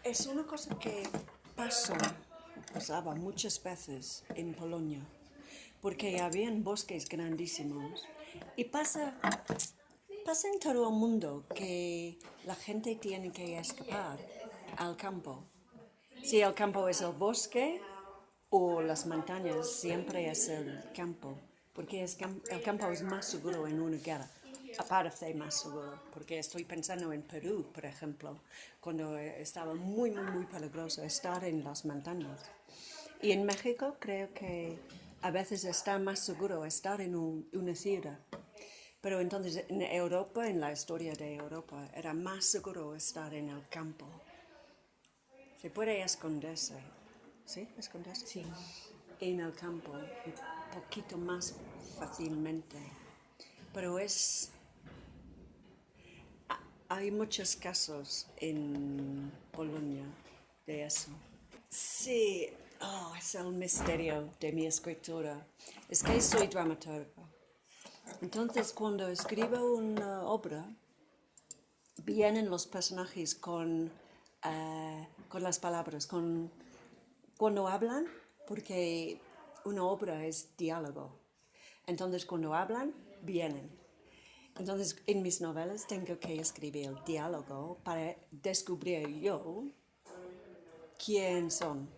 Es una cosa que pasaba muchas veces en Polonia, porque habían bosques grandísimos y pasa en todo el mundo que la gente tiene que escapar al campo. Si el campo es el bosque o las montañas, siempre es el campo, porque el campo es más seguro en una guerra. Aparte más seguro, porque estoy pensando en Perú, por ejemplo, cuando estaba muy, muy, muy peligroso estar en las montañas. Y en México creo que a veces está más seguro estar en una ciudad. Pero entonces en Europa, en la historia de Europa, era más seguro estar en el campo. Se puede esconderse, ¿sí? Esconderse. Sí. En el campo, un poquito más fácilmente. Pero hay muchos casos en Polonia de eso. Sí, es el misterio de mi escritura. Es que soy dramaturga. Entonces, cuando escribo una obra, vienen los personajes con las palabras, cuando hablan, porque una obra es diálogo. Entonces, cuando hablan, vienen. Entonces, en mis novelas tengo que escribir el diálogo para descubrir yo quién son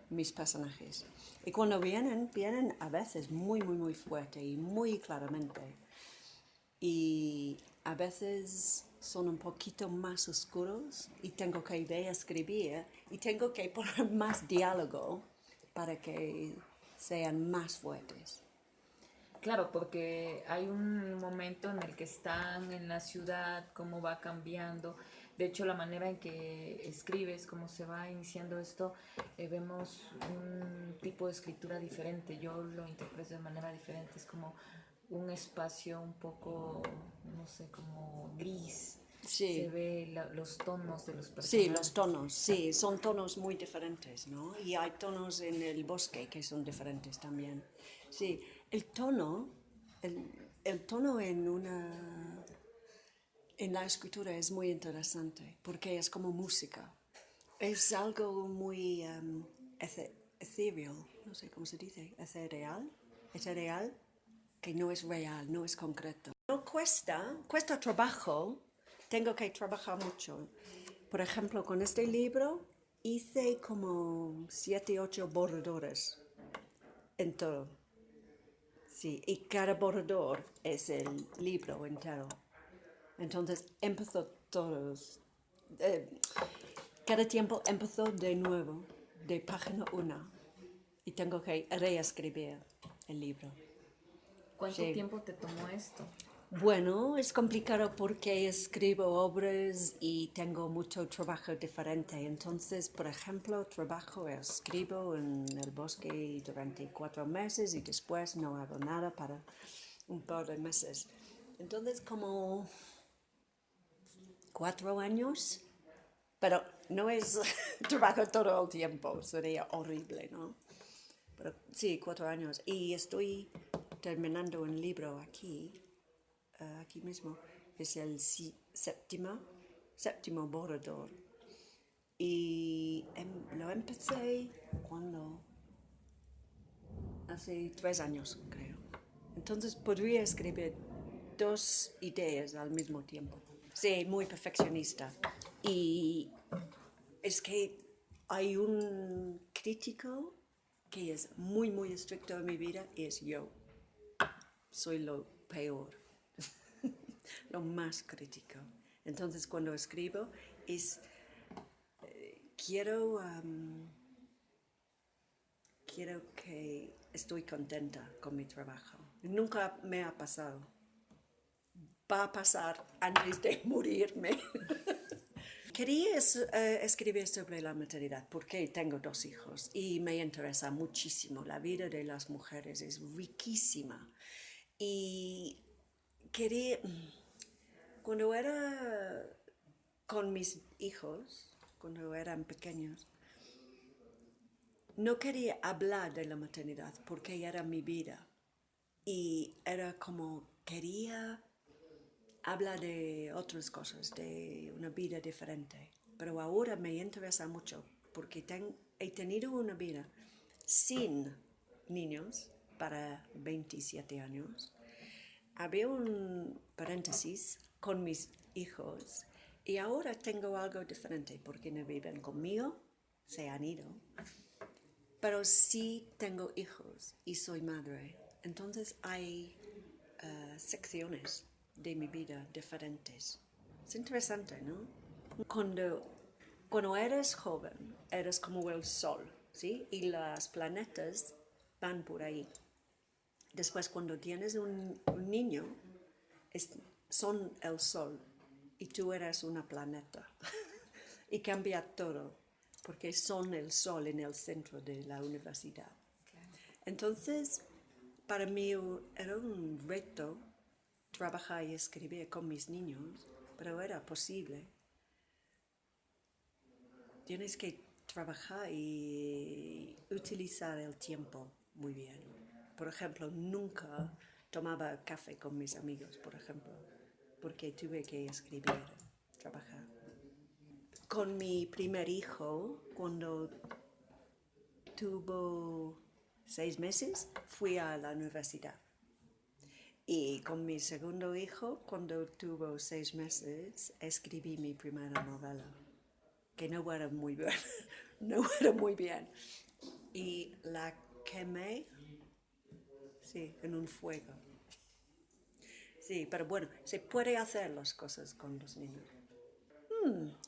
mis personajes. Y cuando vienen a veces muy, muy, muy fuerte y muy claramente. Y a veces son un poquito más oscuros y tengo que reescribir y tengo que poner más diálogo para que sean más fuertes. Claro, porque hay un momento en el que están en la ciudad, cómo va cambiando. De hecho, la manera en que escribes, cómo se va iniciando esto, vemos un tipo de escritura diferente. Yo lo interpreto de manera diferente. Es como un espacio un poco, no sé, como gris. Se Sí, ve los tonos de los sí, los personajes. tonos, sí, son tonos muy diferentes, ¿no? Y hay tonos en el bosque que son diferentes también. Sí, el tono, el tono en la escritura es muy interesante porque es como música. Es algo muy ethereal, no sé cómo se dice, ethereal, que no es real, no es concreto. No cuesta trabajo, tengo que trabajar mucho. Por ejemplo, con este libro hice como 7, 8 borradores en todo. Sí, y cada borrador es el libro entero. Entonces empezó todos. Cada tiempo empezó de nuevo, de página 1. Y tengo que reescribir el libro. ¿Cuánto Sí. tiempo te tomó esto? Bueno, es complicado porque escribo obras y tengo mucho trabajo diferente. Entonces, por ejemplo, escribo en el bosque durante 4 meses y después no hago nada para un par de meses. Entonces, como 4 años, pero no es trabajo todo el tiempo, sería horrible, ¿no? Pero sí, 4 años. Y estoy terminando un libro aquí mismo. Es el séptimo borrador. Y lo empecé cuando, hace 3 años, creo. Entonces podría escribir 2 ideas al mismo tiempo. Sí, muy perfeccionista. Y es que hay un crítico que es muy, muy estricto en mi vida, y es yo. Soy lo peor, lo más crítico. Entonces cuando escribo es, quiero, quiero que estoy contenta con mi trabajo. Nunca me ha pasado. Va a pasar antes de morirme. Quería escribir sobre la maternidad porque tengo 2 hijos y me interesa muchísimo. La vida de las mujeres es riquísima. Y quería, cuando era con mis hijos, cuando eran pequeños, no quería hablar de la maternidad porque era mi vida. Y era como quería habla de otras cosas, de una vida diferente. Pero ahora me interesa mucho porque he tenido una vida sin niños para 27 años. Había un paréntesis con mis hijos y ahora tengo algo diferente porque no viven conmigo, se han ido. Pero sí tengo hijos y soy madre. Entonces hay secciones de mi vida diferentes. Es interesante, ¿no? Cuando eres joven, eres como el sol, ¿sí? Y los planetas van por ahí. Después, cuando tienes un niño, son el sol y tú eres una planeta. Y cambia todo, porque son el sol en el centro de la universidad. Claro. Entonces, para mí era un reto trabajar y escribir con mis niños, pero era posible. Tienes que trabajar y utilizar el tiempo muy bien. Por ejemplo, nunca tomaba café con mis amigos, por ejemplo, porque tuve que escribir, trabajar. Con mi primer hijo, cuando tuvo 6 meses, fui a la universidad. Y con mi segundo hijo, cuando tuvo 6 meses, escribí mi primera novela, que no era muy bien, no era muy bien. Y la quemé, sí, en un fuego. Sí, pero bueno, se puede hacer las cosas con los niños.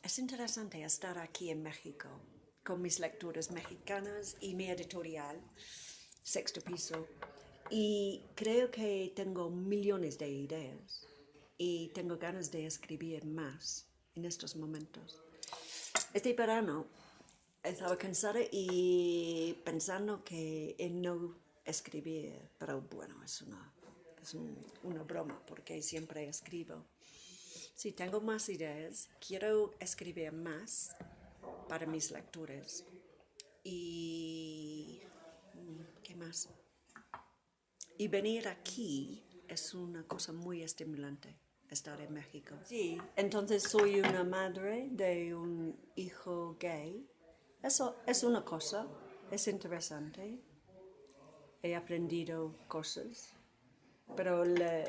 Es interesante estar aquí en México, con mis lecturas mexicanas y mi editorial, Sexto Piso. Y creo que tengo millones de ideas y tengo ganas de escribir más en estos momentos. Este verano estaba cansada y pensando que en no escribir, pero bueno, es una broma porque siempre escribo. Sí, tengo más ideas, quiero escribir más para mis lectores. Y ¿qué más? Y venir aquí es una cosa muy estimulante, estar en México. Sí, entonces soy una madre de un hijo gay. Eso es una cosa, es interesante. He aprendido cosas, pero la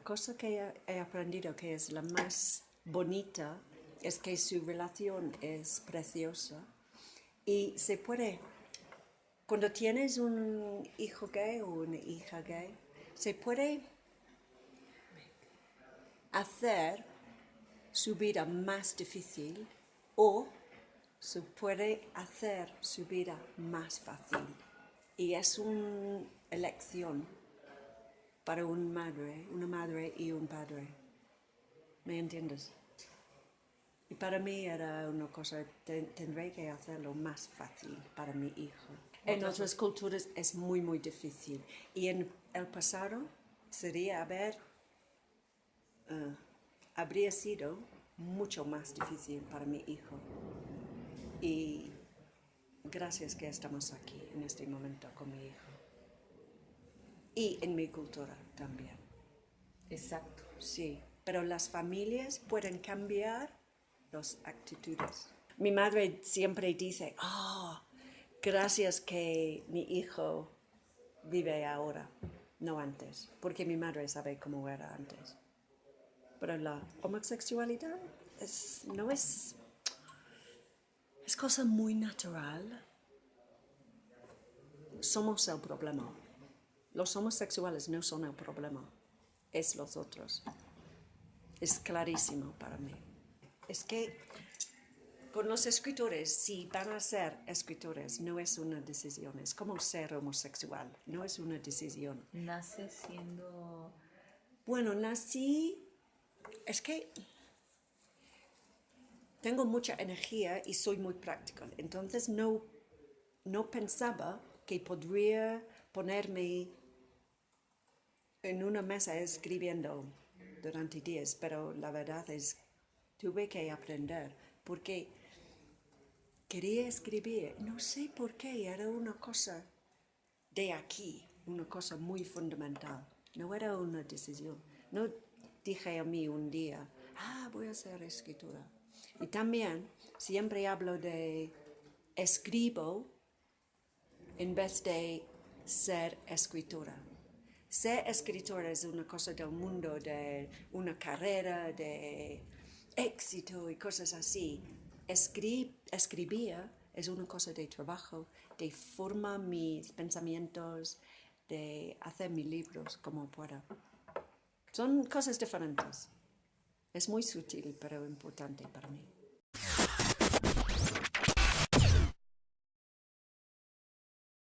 cosa que he aprendido que es la más bonita es que su relación es preciosa y se puede. Cuando tienes un hijo gay o una hija gay, se puede hacer su vida más difícil o se puede hacer su vida más fácil. Y es una elección para una madre y un padre. ¿Me entiendes? Y para mí era una cosa, tendré que hacerlo más fácil para mi hijo. En otras culturas es muy, muy difícil. Y en el pasado habría sido mucho más difícil para mi hijo. Y gracias que estamos aquí en este momento con mi hijo. Y en mi cultura también. Exacto. Sí, pero las familias pueden cambiar las actitudes. Mi madre siempre dice, gracias que mi hijo vive ahora, no antes, porque mi madre sabe cómo era antes. Pero la homosexualidad es cosa muy natural. Somos el problema. Los homosexuales no son el problema, es los otros. Es clarísimo para mí. Es que con los escritores, si van a ser escritores, no es una decisión, es como ser homosexual, no es una decisión. Nace siendo... Bueno, es que tengo mucha energía y soy muy práctica, entonces no pensaba que podría ponerme en una mesa escribiendo durante días, pero la verdad es tuve que aprender, porque quería escribir, no sé por qué, era una cosa de aquí, una cosa muy fundamental. No era una decisión. No dije a mí un día, voy a hacer escritura. Y también siempre hablo de escribo en vez de ser escritora. Ser escritora es una cosa del mundo, de una carrera, de éxito y cosas así. Escribir es una cosa de trabajo, de formar mis pensamientos, de hacer mis libros como pueda. Son cosas diferentes. Es muy sutil, pero importante para mí.